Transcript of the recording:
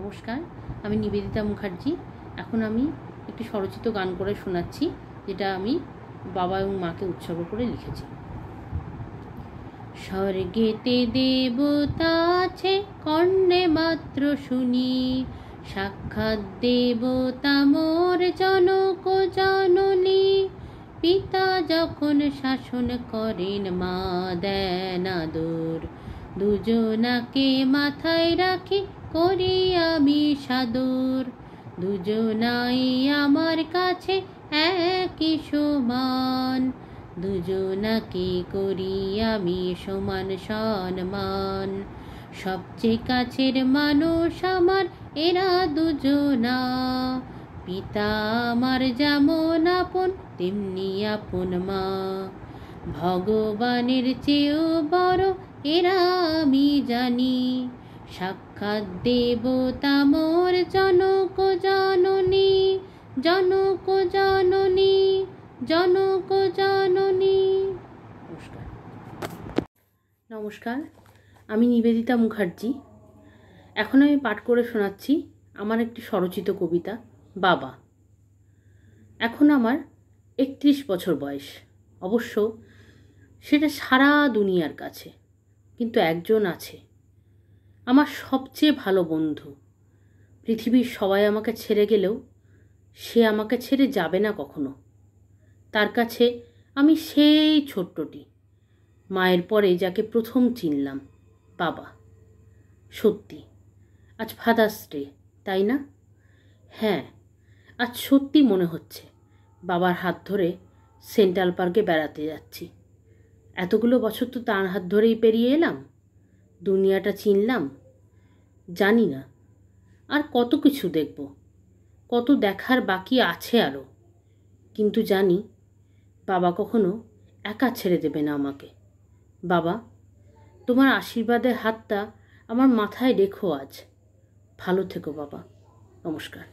নমস্কার, আমি নিবেদিতা মুখার্জি। এখন আমি একটি স্বরচিত গান করে শোনাচ্ছি, যেটা আমি বাবা এবং মাকে উৎসর্গ করে লিখেছি। স্বর্গেতে দেবতা আছে, কর্ণে মাত্র শুনি, সাক্ষাৎ দেবতা মোর জনক জননী। পিতা যখন শাসন করেন, মা দেন আদর, দুজনাকে মাথায় রাখি করি আমি সাদর। দুজনাই আমার কাছে একই সমান, দুজনাকে করি আমি সমান সম্মান। সবচেয়ে কাছের মানুষ আমার এরা দুজনা, পিতা আমার যেমন আপন তেমনি আপন মা। ভগবানের চেয়েও বড় এরা আমি জানি, সাক্ষাৎ দেবতা মোর জনক জননী, জনক জননী, জনক জননী। নমস্কার। নমস্কার, আমি নিবেদিতা মুখার্জি। এখন আমি পাঠ করে শোনাচ্ছি আমার একটি স্বরচিত কবিতা, বাবা। এখন আমার 31 বছর বয়স। অবশ্য সেটা সারা দুনিয়ার কাছে, কিন্তু একজন আছে, আমার সবচেয়ে ভালো বন্ধু। পৃথিবীর সবাই আমাকে ছেড়ে গেলেও সে আমাকে ছেড়ে যাবে না কখনো। তার কাছে আমি সেই ছোট্টটি, মায়ের পরে যাকে প্রথম চিনলাম, বাবা। সত্যি আজ ফাদার্স ডে, তাই না? হ্যাঁ, আজ সত্যি মনে হচ্ছে বাবার হাত ধরে সেন্ট্রাল পার্কে বেড়াতে যাচ্ছি। এতগুলো বছর তো তার হাত ধরেই পেরিয়ে এলাম, দুনিয়াটা চিনলাম। জানি না আর কত কিছু দেখব, কত দেখার বাকি আছে আরও, কিন্তু জানি বাবা কখনো একা ছেড়ে দেবে না আমাকে। বাবা, তোমার আশীর্বাদের হাতটা আমার মাথায় রেখো আজ। ভালো থেকো বাবা। নমস্কার।